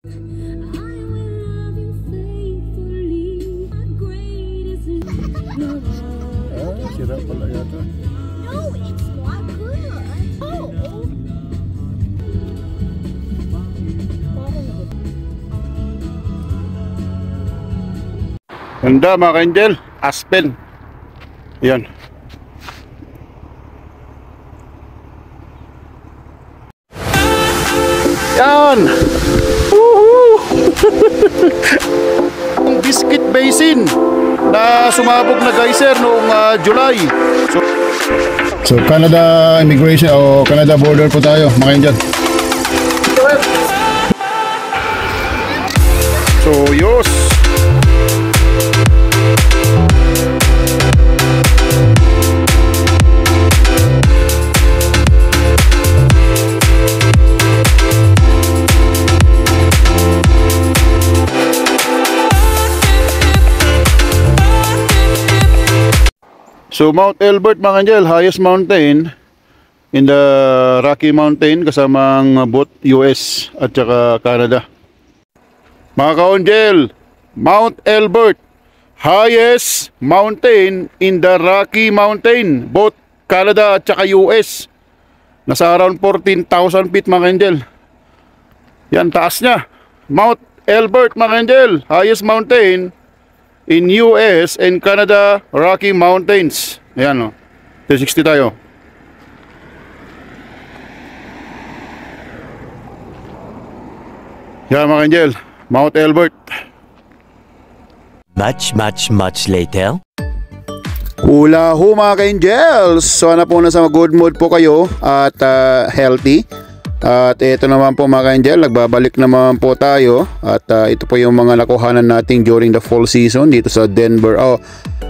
Sira pala yata. No, it's not good. Oh. Ganda mga ka-angel, Aspen. Yan. Yan. Woohoo! Biscuit Basin na sumabog na geyser noong July. So Canada immigration o Canada border po tayo mga ka-angel. So yos. So Mount Elbert mga ka-angel, highest mountain in the Rocky Mountain kasamang both US at saka Canada. Mga ka-angel, Mount Elbert, highest mountain in the Rocky Mountain, both Canada at saka US. Nasa around 14,000 feet mga ka-angel. Yan, taas niya. Mount Elbert mga ka-angel, highest mountain in US and Canada, Rocky Mountains. Ayan o, 360 tayo. Yan mga ka-angel, Mount Elbert. Much later. Hula ho mga ka-angels. Sana po nasa good mood po kayo at healthy. At ito naman po mga ka-angel, nagbabalik naman po tayo. At ito po yung mga nakuhanan natin during the fall season dito sa Denver.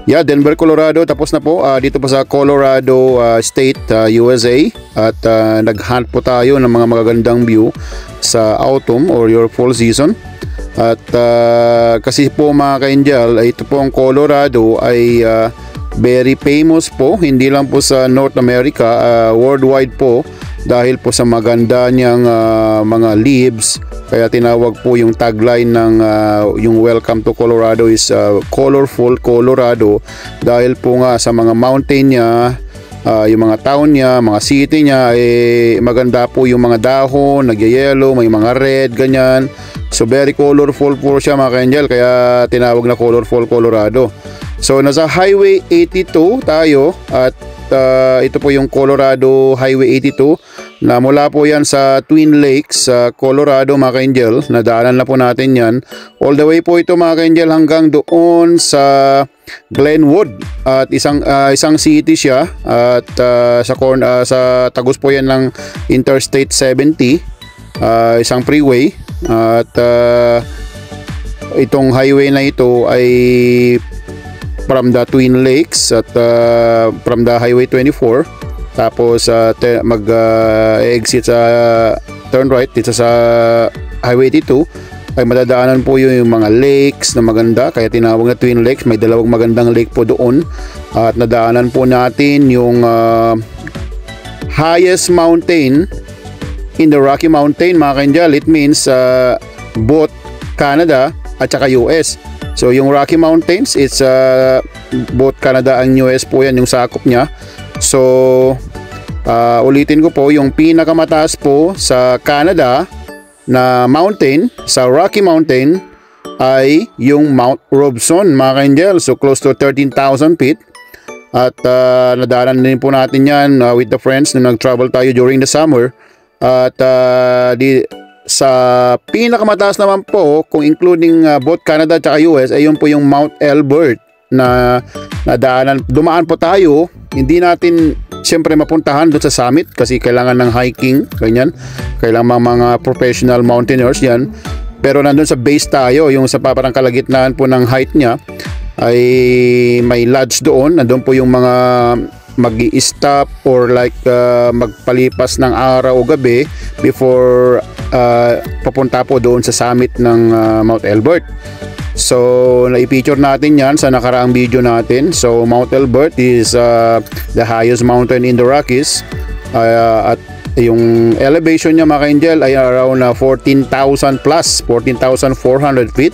Denver, Colorado. Tapos na po dito po sa Colorado State, USA. At nag-hunt po tayo ng mga magagandang view sa autumn or your fall season. At kasi po mga ka-angel, ito po ang Colorado ay very famous po, hindi lang po sa North America, worldwide po, dahil po sa maganda niyang mga leaves. Kaya tinawag po yung tagline ng yung Welcome to Colorado is Colorful Colorado, dahil po nga sa mga mountain niya, yung mga town niya, mga city niya, maganda po yung mga dahon, nagyayelo, may mga red, ganyan. So very colorful po siya mga ka-angel, kaya tinawag na Colorful Colorado. So nasa Highway 82 tayo at ito po yung Colorado Highway 82 na mula po yan sa Twin Lakes, Colorado mga ka-angel. Nadaanan na po natin yan. All the way po ito mga ka-angel hanggang doon sa Glenwood. At isang city siya at sa tagos po yan ng Interstate 70, isang freeway. At itong highway na ito ay from the Twin Lakes at from the Highway 24, tapos mag-exit sa turn right dito sa Highway 82 ay madadaanan po yung mga lakes na maganda, kaya tinawag na Twin Lakes. May dalawang magandang lake po doon at nadaanan po natin yung highest mountain in the Rocky Mountain mga ka-angel. It means both Canada at saka US. So yung Rocky Mountains, it's both Canada and US po yan yung sakop niya. So ulitin ko po, yung pinakamataas po sa Canada na mountain, sa Rocky Mountain, ay yung Mount Robson mga ka-angel. So close to 13,000 feet. At nadaanan din po natin yan with the friends na nag-travel tayo during the summer. At sa pinakamataas naman po, kung including both Canada at US, ay yun po yung Mount Elbert na dumaan po tayo. Hindi natin siyempre mapuntahan doon sa summit kasi kailangan ng hiking, ganyan. Kailangan mga professional mountaineers yan. Pero nandun sa base tayo, yung sa parang kalagitnaan po ng height niya, ay may lodge doon. Nandun po yung mga mag-i-stop or like magpalipas ng araw o gabi before papunta po doon sa summit ng Mount Elbert. So na-feature natin yan sa nakaraang video natin. So Mount Elbert is the highest mountain in the Rockies, at Yung elevation niya mga ka-angel ay around 14,000 plus, 14,400 feet.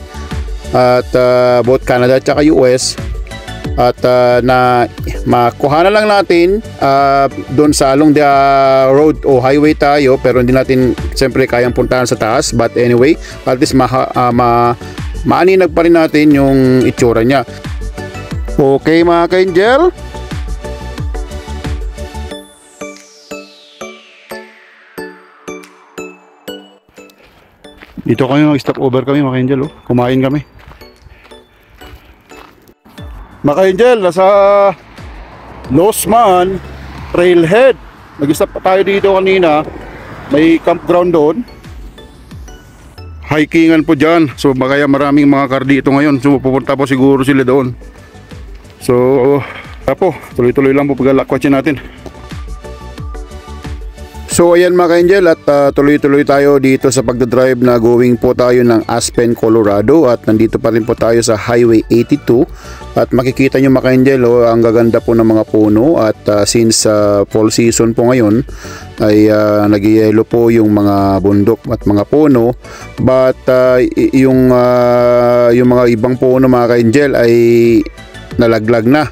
At both Canada at saka US. At na makuha na lang natin doon sa along the road o highway tayo, pero hindi natin siyempre kayang puntahan sa taas. But anyway, at least maaninag pa rin natin yung itsura niya. Okay mga ka-angel, dito kami mag-stop over kami mga ka-angel, oh. Kumain kami. Mga ka-angel, nasa Losman Trailhead. Nag-stop tayo dito kanina. May campground doon. Hikingan po dyan. So kaya maraming mga car dito ngayon. So pupunta po siguro sila doon. So tuloy-tuloy lang po pag-alakwatsin natin. So ayan mga ka-angel, at tuloy-tuloy tayo dito sa pagdadrive na going po tayo ng Aspen, Colorado. At nandito pa rin po tayo sa Highway 82. At makikita nyo mga ka-angel, ang gaganda po ng mga puno. At since fall season po ngayon ay nag-yellow po yung mga bundok at mga puno. But yung mga ibang puno mga ka-angel ay nalaglag na.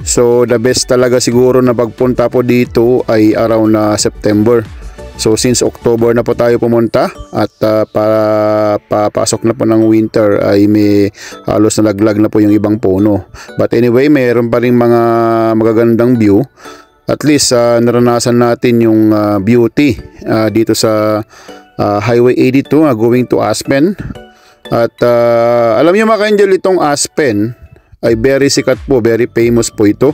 So the best talaga siguro na pagpunta po dito ay around September. So since October na po tayo pumunta at para papasok na po ng winter ay may halos nalaglag na po yung ibang puno. But anyway, mayroon pa rin mga magagandang view. At least naranasan natin yung beauty dito sa Highway 82 going to Aspen. At alam niyo mga ka-angel, itong Aspen ay very sikat po, very famous po ito.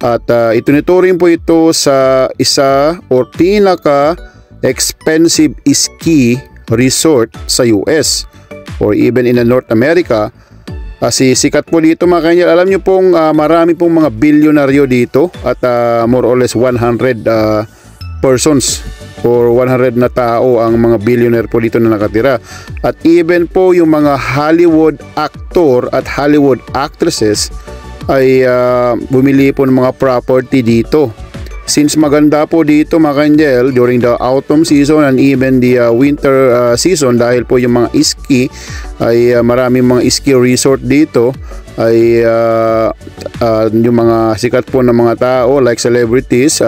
At itunuturing po ito sa isa or pinaka expensive ski resort sa US or even in North America. Kasi sikat po dito mga ka-angel. Alam nyo pong marami pong mga bilyonaryo dito at more or less 100 persons or 100 na tao ang mga billionaire po dito na nakatira. At even po yung mga Hollywood actor at Hollywood actresses ay bumili po ng mga property dito. Since maganda po dito mga ka-angel during the autumn season and even the winter season, dahil po yung mga ski ay maraming mga ski resort dito, ay yung mga sikat po ng mga tao like celebrities,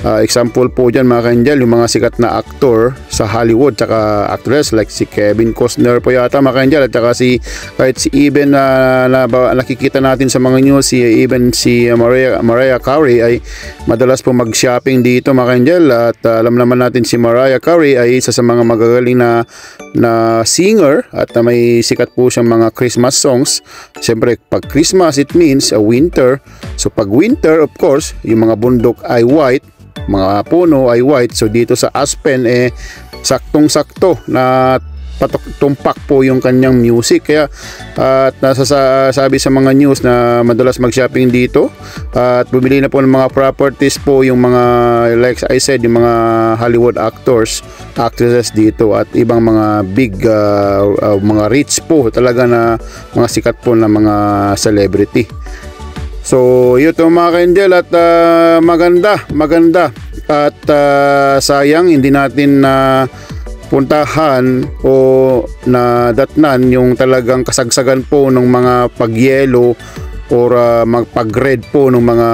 example po dyan mga ka-angel, yung mga sikat na actor sa Hollywood tsaka actress like si Kevin Costner po yata mga ka-angel, at tsaka kahit si even nakikita natin sa mga news, si Mariah Carey ay madalas po mag-shopping dito mga ka-angel. At alam naman natin si Mariah Carey ay isa sa mga magagaling na singer at may sikat po siyang mga Christmas songs. Siyempre pag Christmas it means winter. So pag winter of course yung mga bundok ay white, mga puno ay white. So dito sa Aspen saktong-sakto na tumpak po yung kanyang music. Kaya at nasasabi sa mga news na madalas mag-shopping dito at bumili na po ng mga properties po yung mga, like I said, yung mga Hollywood actors, actresses dito at ibang mga big mga rich po talaga na mga sikat po na mga celebrity. So yun to mga ka-angel, at maganda at sayang hindi natin puntahan o nadatnan yung talagang kasagsagan po ng mga pagyelo or magpag-red po ng mga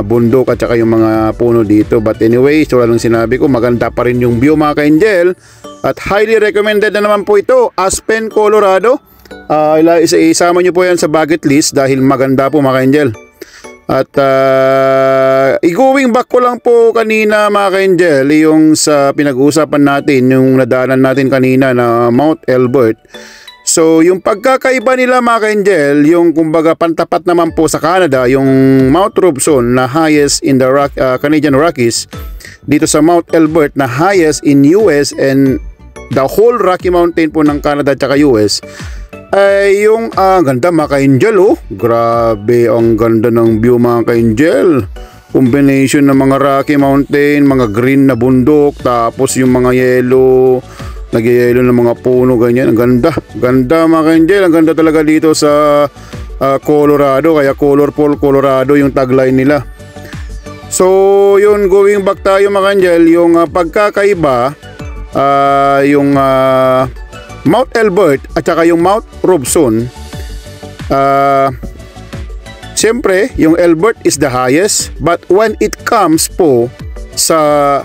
bundok at saka yung mga puno dito. But anyway, so lang sinabi ko, maganda pa rin yung view mga ka-angel at highly recommended na naman po ito, Aspen, Colorado. Isama nyo po yan sa bucket list dahil maganda po mga ka-angel. At i-going back ko lang po kanina mga ka-angel yung sa pinag-uusapan natin, yung nadaanan natin kanina na Mount Elbert. So yung pagkakaiba nila mga ka-angel, yung kumbaga pantapat naman po sa Canada, yung Mount Robson na highest in the Canadian Rockies, dito sa Mount Elbert na highest in US and the whole Rocky Mountain po ng Canada at US, ay yung ganda mga ka-angel, oh. Grabe ang ganda ng view mga ka-angel. Combination ng mga Rocky Mountain, mga green na bundok, tapos yung mga yellow, nag-yellow ng mga puno, ganyan. Ang ganda mga ka-angel. Ang ganda talaga dito sa Colorado, kaya colorful Colorado yung tagline nila. So yun, going back tayo mga kanjel, yung pagkakaiba, yung Mount Elbert at saka yung Mount Robson. Siyempre, yung Elbert is the highest, but when it comes po sa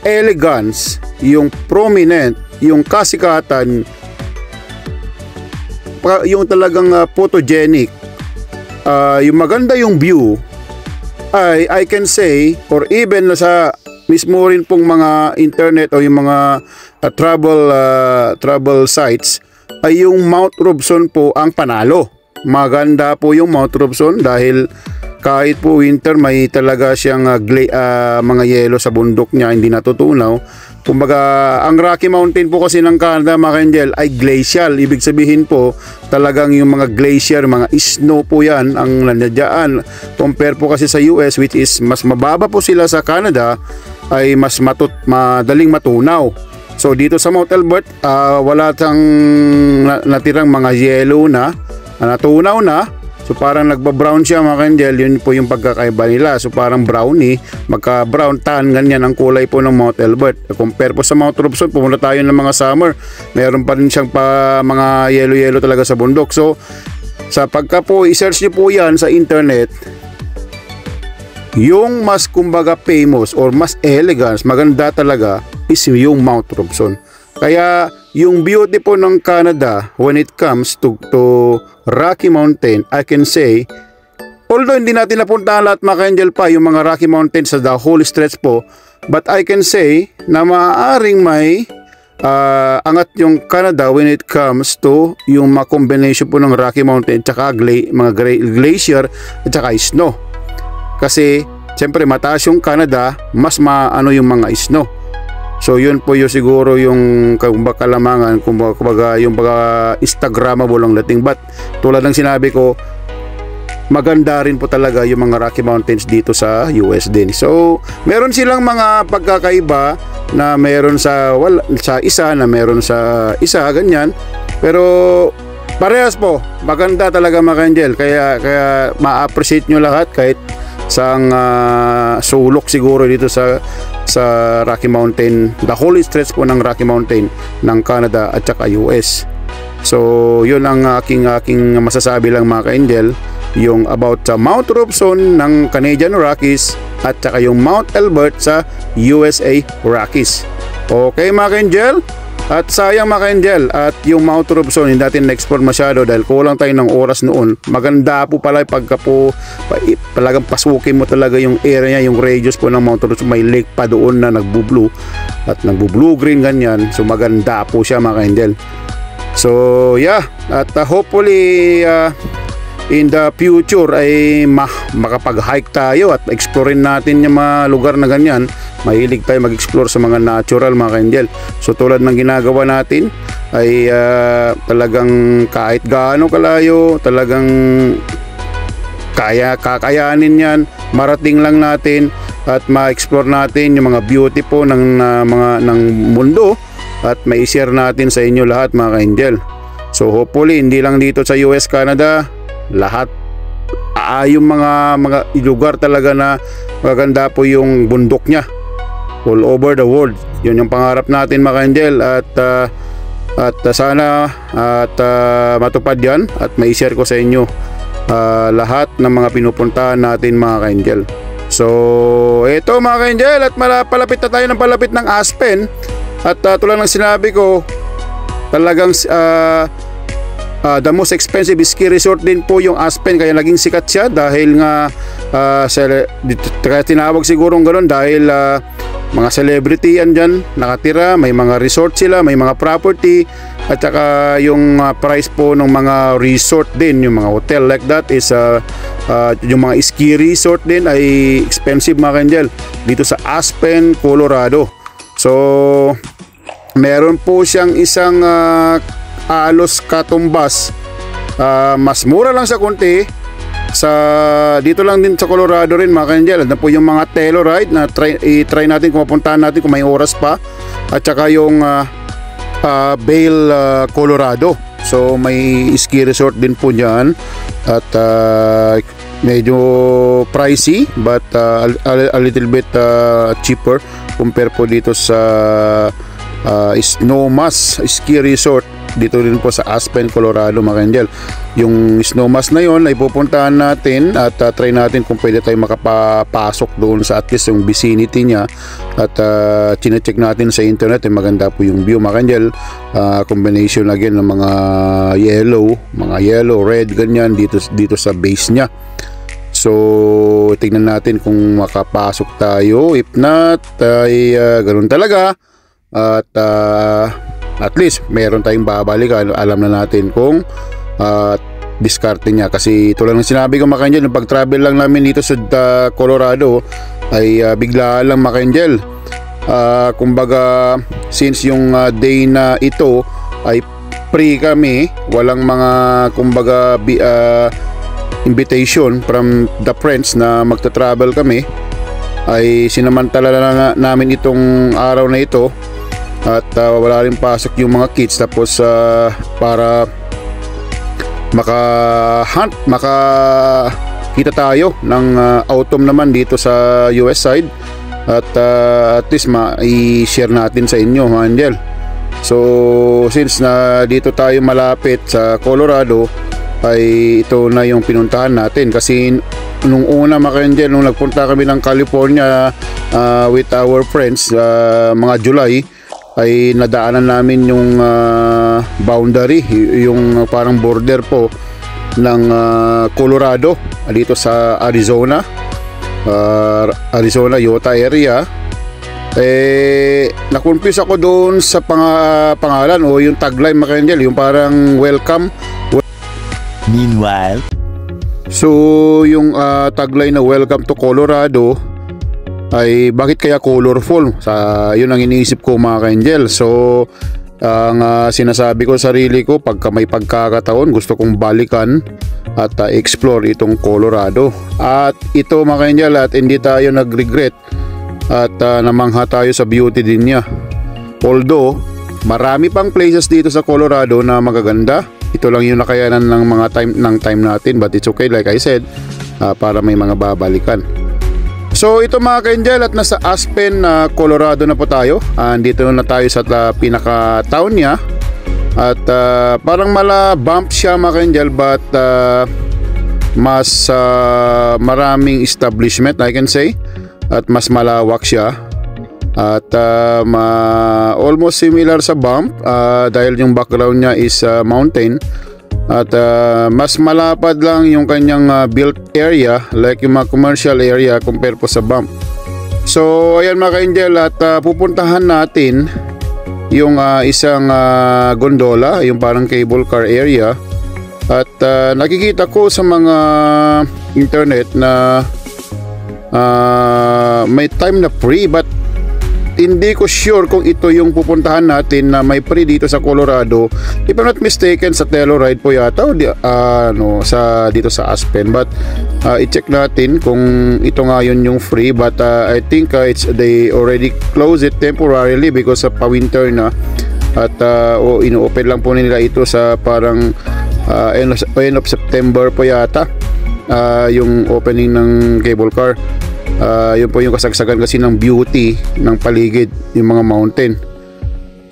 elegance, yung prominent, yung kasikatan, yung talagang photogenic, yung maganda yung view, I can say, or even sa mismo rin pong mga internet o yung mga travel sites, ay yung Mount Robson po ang panalo. Maganda po yung Mount Robson dahil kahit po winter may talaga siyang mga yelo sa bundok niya, hindi natutunaw. Kumbaga, ang Rocky Mountain po kasi ng Canada mga kanjel ay glacial. Ibig sabihin po, talagang yung mga glacier, mga snow po yan ang nandiyan. Compare po kasi sa US, which is mas mababa po sila sa Canada, ay mas madaling matunaw. So dito sa Mount Elbert, wala tang natirang mga yelo na natunaw na. So parang nagba-brown siya mga kanjel, yun po yung pagkakaiba nila. So parang brownie, magka-brown tan, ganyan ang kulay po ng Mount Elbert. Compare po sa Mount Robson, pumunta tayo ng mga summer, meron pa rin siyang mga yellow-yellow talaga sa bundok. So sa pagka po i-search niyo po yan sa internet, yung mas kumbaga famous or mas elegance, maganda talaga is yung Mount Robson. Kaya yung beauty po ng Canada when it comes to Rocky Mountain, I can say, although hindi natin napuntahan lahat mga kanjel pa yung mga Rocky Mountains sa the whole stretch po, but I can say na maaaring may angat yung Canada when it comes to yung mga combination po ng Rocky Mountain at saka mga glacier at saka snow. Kasi siyempre mataas yung Canada, mas maano yung mga snow. So yun po yung siguro yung kalamangan, kumbaga yung Instagrammable ang dating. But tulad ng sinabi ko, maganda rin po talaga yung mga Rocky Mountains dito sa US din. So meron silang mga pagkakaiba na meron sa isa, na meron sa isa, ganyan. Pero parehas po, maganda talaga mga kanjel. Kaya ma-appreciate nyo lahat kahit sa sulok siguro dito sa Rocky Mountain, the whole stretch po ng Rocky Mountain ng Canada at saka US. So yun ang aking masasabi lang mga ka-angel, yung about sa Mount Robson ng Canadian Rockies at saka yung Mount Elbert sa USA Rockies. Okay mga ka-angel? At sayang mga ka-angel, at yung Mount Robson hindi natin na-explore masyado dahil kulang tayo ng oras noon. Maganda po pala pagka po talagang pasukin mo talaga yung area niya, yung radius po ng Mount Robson. May lake pa doon na nagbo-blue at nagbo-blue green ganyan. So maganda po siya mga ka-angel. So yeah, at hopefully in the future ay makapag-hike tayo at explorein natin yung mga lugar na ganyan. Mahilig tayo mag-explore sa mga natural mga ka-angel. So tulad ng ginagawa natin ay talagang kahit gaano kalayo, talagang kakayanin yan, marating lang natin at ma-explore natin yung mga beauty po ng mundo at mai-share natin sa inyo lahat mga ka-angel. So hopefully hindi lang dito sa US, Canada, lahat yung mga lugar talaga na maganda po yung bundok niya all over the world. Yun yung pangarap natin mga ka-angel, at sana matupad yan at may share ko sa inyo lahat ng mga pinupuntahan natin mga ka-angel. So ito mga ka-angel, at palapit na tayo ng palapit ng Aspen, at tulad ng sinabi ko, talagang the most expensive ski resort din po yung Aspen, kaya naging sikat siya dahil nga kaya tinawag siguro ganoon dahil mga celebrity yan dyan nakatira, may mga resort sila, may mga property, at saka yung price po ng mga resort din, yung mga hotel like that is yung mga ski resort din ay expensive mga ka-angel dito sa Aspen, Colorado. So meron po siyang isang alos katumbas, mas mura lang sa konti dito lang din sa Colorado rin mga ka-angel. At po yung mga Telluride na i-try natin kung mapuntahan natin kung may oras pa, at saka yung Vail, Colorado. So may ski resort din po dyan, at medyo pricey but a little bit cheaper compare po dito sa Snowmass Ski Resort dito rin po sa Aspen, Colorado mga ka-angel. Yung Snowmass na yon ay pupuntahan natin at try natin kung pwede tayo makapasok doon sa at least yung vicinity niya at chinecheck natin sa internet ay maganda po yung view mga ka-angel. Combination again ng mga yellow, red ganyan dito sa base niya. So tingnan natin kung makapasok tayo, if not ay ganun talaga at least meron tayong babalikan, alam na natin kung diskarte niya. Kasi ito lang ang sinabi ko mga ka-angel, yung pag-travel lang namin dito sa Colorado ay bigla lang mga ka-angel. Kumbaga since yung day na ito ay free kami, walang mga kumbaga invitation from the friends na magta-travel kami, ay sinamantala na namin itong araw na ito at wala rin pasok yung mga kids, tapos para makakita tayo ng autumn naman dito sa US side at least i-share natin sa inyo mga angel. So since na dito tayo malapit sa Colorado ay ito na yung pinuntahan natin. Kasi nung una mga ka-angel, nung nagpunta kami ng California with our friends mga July, ay nadaanan namin yung boundary, yung parang border po ng Colorado dito sa Arizona, Utah area. Na-confuse ako doon sa pangalan o yung tagline mga ka-angel, yung parang welcome. Meanwhile, so yung tagline na welcome to Colorado ay bakit kaya colorful? Yun ang iniisip ko mga ka-angel. So ang sinasabi ko sa sarili ko, pagka may pagkakataon gusto kong balikan at explore itong Colorado. At ito mga ka-angel, at hindi tayo nag-regret at namangha tayo sa beauty din niya. Although marami pang places dito sa Colorado na magaganda, ito lang yung nakayanan ng mga time natin, but it's okay like I said, para may mga babalikan. So ito mga ka-angel, at nasa Aspen, Colorado na po tayo. Dito na tayo sa pinaka-town niya. At parang bump siya mga ka-angel, but mas maraming establishment I can say. At mas malawak siya. At almost similar sa bump dahil yung background niya is mountain. At mas malapad lang yung kanyang built area, like yung mga commercial area compare po sa bump. So ayan mga ka-angel, at pupuntahan natin yung isang gondola, yung parang cable car area. At nakikita ko sa mga internet na may time na free, but hindi ko sure kung ito yung pupuntahan natin na may free dito sa Colorado. If I'm not mistaken, sa Telluride po yata o dito sa Aspen, but i-check natin kung ito nga yun yung free. But I think they already closed it temporarily because of winter na, at ino-open lang po nila ito sa parang end of September po yata, yung opening ng cable car. Yun po yung kasagsagan kasi ng beauty ng paligid, yung mga mountain.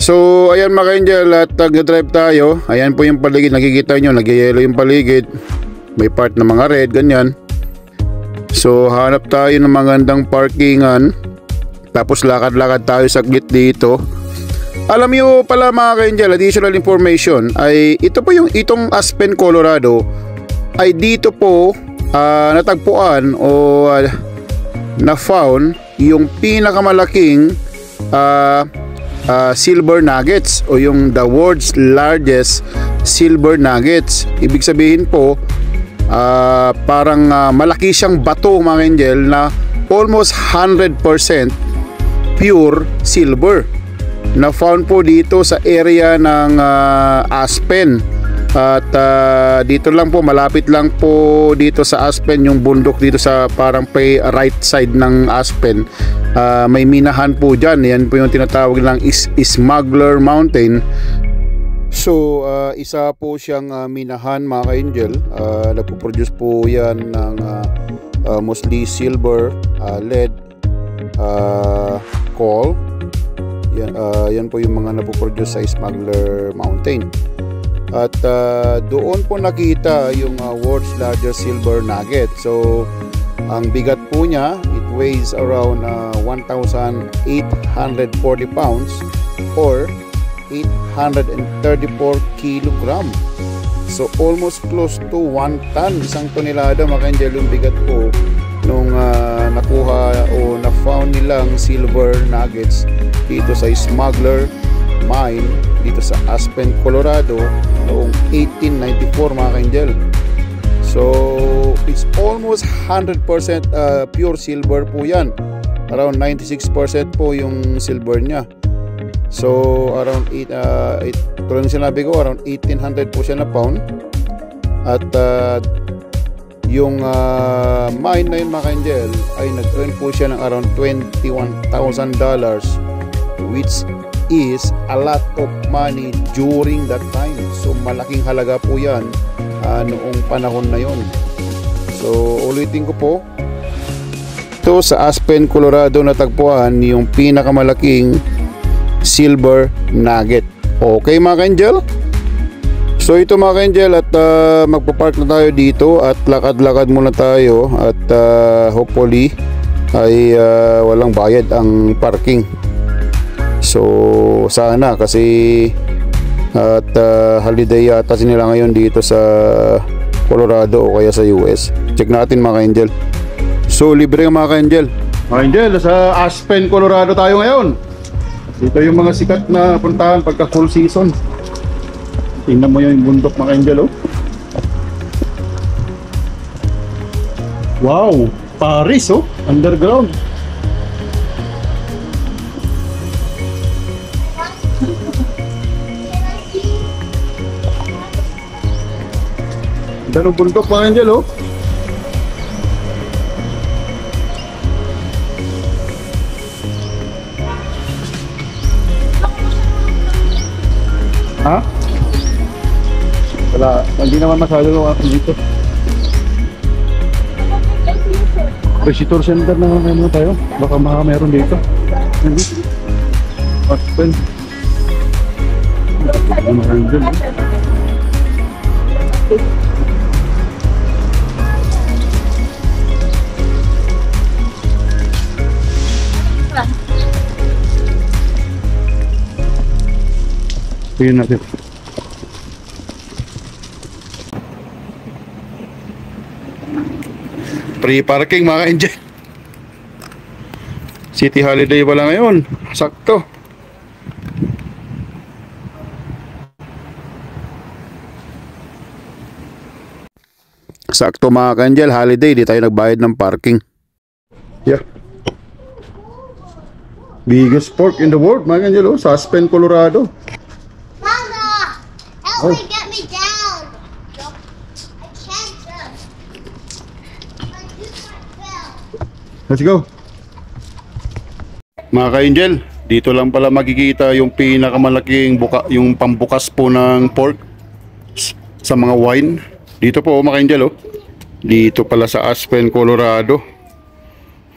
So ayan mga ka-angel, at nag-drive tayo. Ayan po yung paligid, nakikita nyo, nag-yellow yung paligid, may part na mga red, ganyan. So hanap tayo ng magandang parkingan, tapos lakad-lakad tayo saglit dito. Alam nyo pala mga ka-angel, additional information ay itong Aspen, Colorado ay dito po natagpuan o na-found yung pinakamalaking silver nuggets o yung the world's largest silver nuggets. Ibig sabihin po parang malaki siyang bato mga angel na almost 100% pure silver. Na-found po dito sa area ng Aspen. At dito lang po, malapit lang po dito sa Aspen, yung bundok dito sa parang right side ng Aspen. May minahan po dyan. Yan po yung tinatawag lang Smuggler Mountain. So, isa po siyang minahan mga ka-angel. Nagpo-produce po yan ng mostly silver, lead, coal. Yan po yung mga napoproduce sa Smuggler Mountain. At doon po nakita yung world's largest silver nugget. So ang bigat po niya, it weighs around 1,840 pounds or 834 kilogram. So almost close to 1 ton, isang tonelada mga ka-angel yung bigat po nung nakuha o na-found nilang silver nuggets dito sa Smuggler Mine dito sa Aspen, Colorado noong 1894 mga ka-angel. So it's almost 100% pure silver po yan. Around 96% po yung silver niya. So around tulad ng sinabi ko, around 1,800 po siya na pound. At yung mine na yun mga ka-angel ay nag-earn po siya ng around $21,000, which is a lot of money during that time. So malaking halaga po yan noong panahon na yon. So ulitin ko po, ito sa Aspen, Colorado natagpuan yung pinakamalaking silver nugget. Okay mga ka-angel? So ito mga ka-angel, at magpapark na tayo dito at lakad-lakad muna tayo at hopefully ay walang bayad ang parking. So sana, kasi at holiday yata nila ngayon dito sa Colorado o kaya sa US. Check natin mga ka-angel. So libre nga mga ka-angel. Mga ka-angel, sa Aspen, Colorado tayo ngayon. Dito yung mga sikat na puntahan pagka full season. Tingnan mo yung bundok mga ka-angel, oh. Wow, Paris, oh, underground. Dalong bundok mga ka-angel, oh. Ha? Wala, hindi naman masyado dito. Visitor center na naman tayo. Baka meron dito. Aspen. Tingnan natin. Free parking mga ka-angel. City holiday pala ngayon. Sakto. Sakto mga ka-angel, holiday, di tayo nagbayad ng parking. Yeah. Biggest park in the world mga ka-angel, oh, sa Aspen, Colorado. Mama, help me get me down. I can't jump. I just fell. Let's go. Mga ka-angel, dito lang pala makikita yung pinakamalaking yung pambukas po ng pork sa mga wine. Dito po mga ka-angel, oh. Dito pala sa Aspen, Colorado.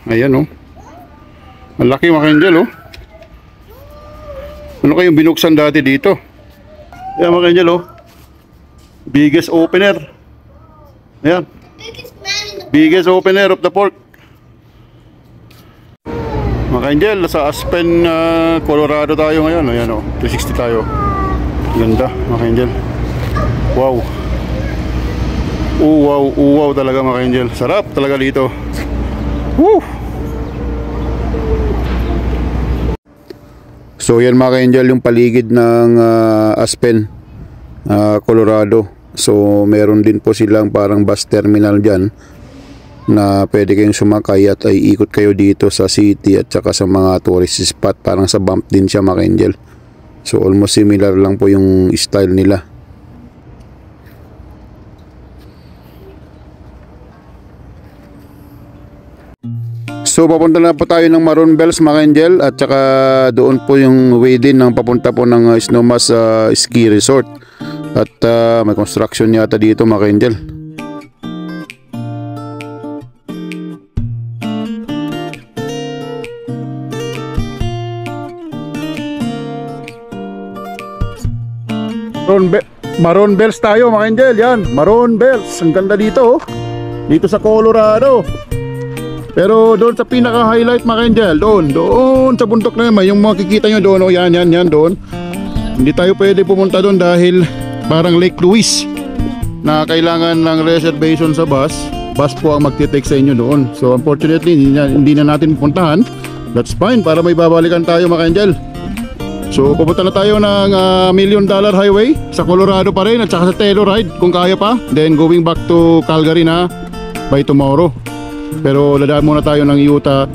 Ayan, oh. Ang laki mga ka-angel, oh. Ano kayong binuksan dati dito? Ayan mga ka-angel, oh. Biggest opener. Ayan. Biggest man in the Biggest opener of the pork. Mga ka-angel, sa Aspen, Colorado tayo ngayon. Ayan, oh. 360 tayo. Ganda mga ka-angel. Wow. Wow talaga mga ka-angel. Sarap talaga dito. Woo! So yan mga ka-angel, yung paligid ng Aspen, Colorado. So meron din po silang parang bus terminal dyan na pwede kayong sumakay at ay ikot kayo dito sa city at saka sa mga tourist spot. Parang sa bump din siya mga ka-angel. So almost similar lang po yung style nila. So So papunta na po tayo ng Maroon Bells mga angel, at saka doon po yung way din ng papunta po ng Snowmass Ski Resort. At may construction yata dito mga angel. Maroon Bells tayo mga angel, yan, Maroon Bells. Ang ganda dito, oh. Dito sa Colorado. Pero doon sa pinaka-highlight mga angel, doon sa bundok na yan, yung makikita nyo doon, oh, yan, doon. Hindi tayo pwede pumunta doon dahil parang Lake Louise na kailangan ng reservation sa bus. Bus po ang magtitake sa inyo doon. So unfortunately, hindi na natin pupuntahan. That's fine, para may babalikan tayo mga angel. So pupunta na tayo ng $1 Million Highway sa Colorado pa rin, at saka sa Telluride kung kaya pa. Then going back to Calgary na by tomorrow. Pero dadaan muna tayo ng Utah,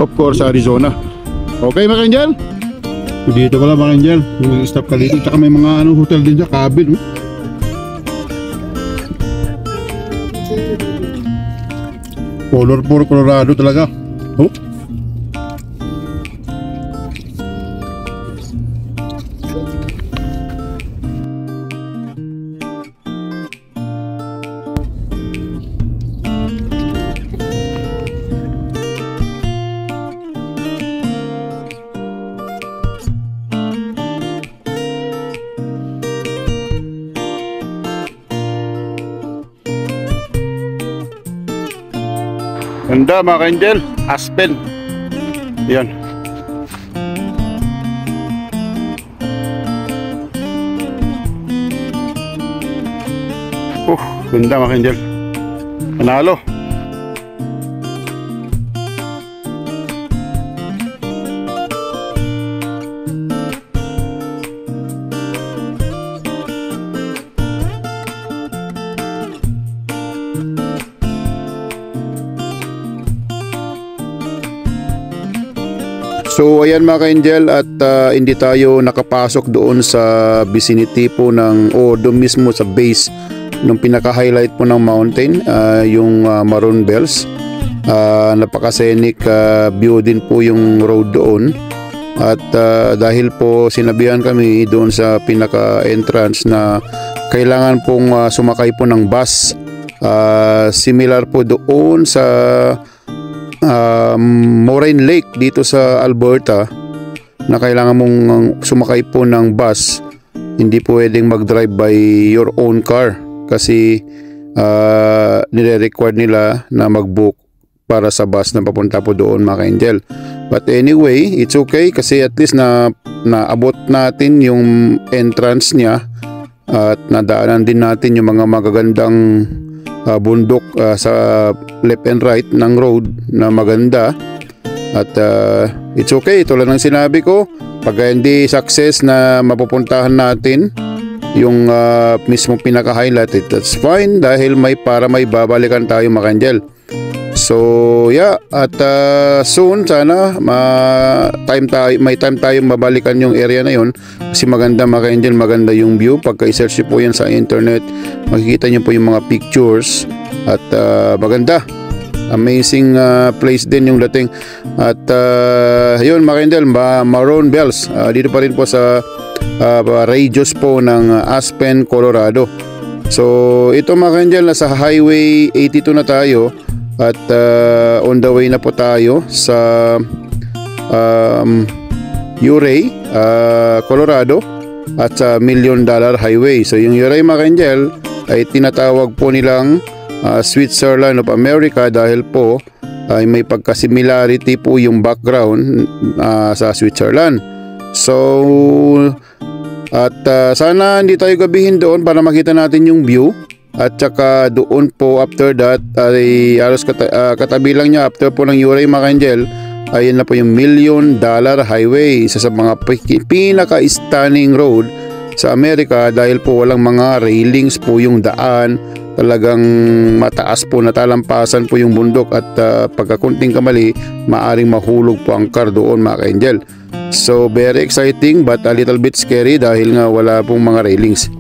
of course Arizona. Okay mga angel? Dito pala mga angel, stop ka dito. Tsaka may mga hotel din dyan, cabin. Color Colorado talaga. Oh. Ganda mga ka-angel, Aspen. Yan. Ganda mga ka-angel. Panalo. So ayan mga ka-angel, at hindi tayo nakapasok doon sa vicinity po ng doon mismo sa base ng pinaka-highlight po ng mountain, yung Maroon Bells. Napaka-scenic view din po yung road doon. At dahil po sinabihan kami doon sa pinaka-entrance na kailangan pong sumakay po ng bus, similar po doon sa Moraine Lake dito sa Alberta, na kailangan mong sumakay po ng bus. Hindi pwedeng mag-drive by your own car kasi nire-require nila na mag-book para sa bus na papunta po doon mga ka-angel. But anyway, it's okay kasi at least naabot natin yung entrance niya, at nadaanan din natin yung mga magagandang bundok sa left and right ng road na maganda. At it's okay, tulad ng sinabi ko, pag hindi success na mapupuntahan natin yung mismong pinaka-highlight, that's fine dahil may babalikan tayo mga ka-angel. So yeah, at soon sana may time tayong mabalikan yung area na yun kasi maganda mga ka-angel, maganda yung view. Pagka i-search po yan sa internet, makikita nyo po yung mga pictures at maganda, amazing place din yung dating. At yun mga ka-angel, Maroon Bells, dito pa rin po sa radius po ng Aspen, Colorado. So ito mga ka-angel, nasa Highway 82 na tayo. At on the way na po tayo sa Uray, Colorado, at sa $1 Million Highway. So yung Uray mga ka-angel ay tinatawag po nilang Switzerland of America dahil po ay may pagka-similarity po yung background sa Switzerland. So at sana hindi tayo gabihin doon para makita natin yung view. At saka doon po after that ay alos katabi lang niya after po ng Uray mga ka-angel, ayun na po yung $1 Million Highway, isa sa mga pinaka-stunning road sa Amerika dahil po walang mga railings po yung daan. Talagang mataas po na talampasan po yung bundok at pagkakunting kamali maaring mahulog po ang car doon mga ka-angel. So very exciting but a little bit scary dahil nga wala pong mga railings.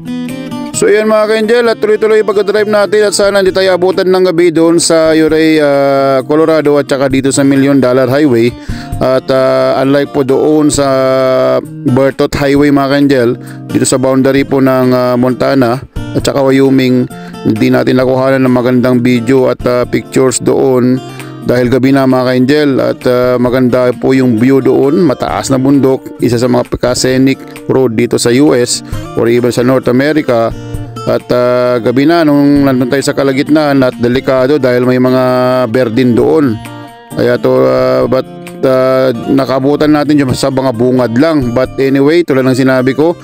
So yan mga ka-angel, at tuloy-tuloy yung pagka-drive natin at sana hindi tayo abutan ng gabi doon sa Uray, Colorado at saka dito sa $1 Million Highway. At unlike po doon sa Bertot Highway mga ka-angel, dito sa boundary po ng Montana at saka Wyoming, hindi natin nakuhanan ng magandang video at pictures doon dahil gabi na mga ka-angel. At maganda po yung view doon, mataas na bundok, isa sa mga scenic road dito sa US or even sa North America. At gabi na nung nandun tayo sa kalagitnaan at delikado dahil may mga bear din doon. Kaya to nakabutan natin yung sa mga bungad lang. But anyway, tulad ng sinabi ko,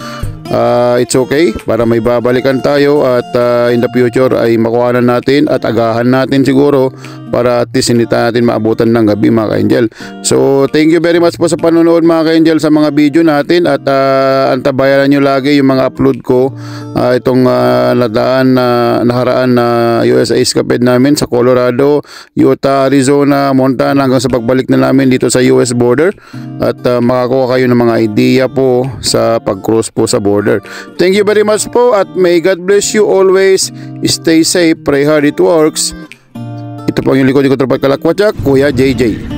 it's okay para may babalikan tayo at in the future ay makuha natin at agahan natin siguro para at least hindi natin maabutan ng gabi mga ka-angel. So thank you very much po sa panonood mga ka-angel sa mga video natin at antabayanan nyo lagi yung mga upload ko itong nakaraan na USA escapade namin sa Colorado, Utah, Arizona, Montana hanggang sa pagbalik na namin dito sa US border at makakuha kayo ng mga idea po sa pag-cross po sa border. Thank you very much po at may God bless you always. Stay safe, pray hard, it works. Ito po yung likod ko Tropa Kalakwatsak, Kuya JJ.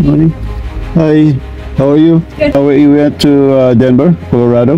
Morning. Hi, how are you? Good. We went to Denver, Colorado.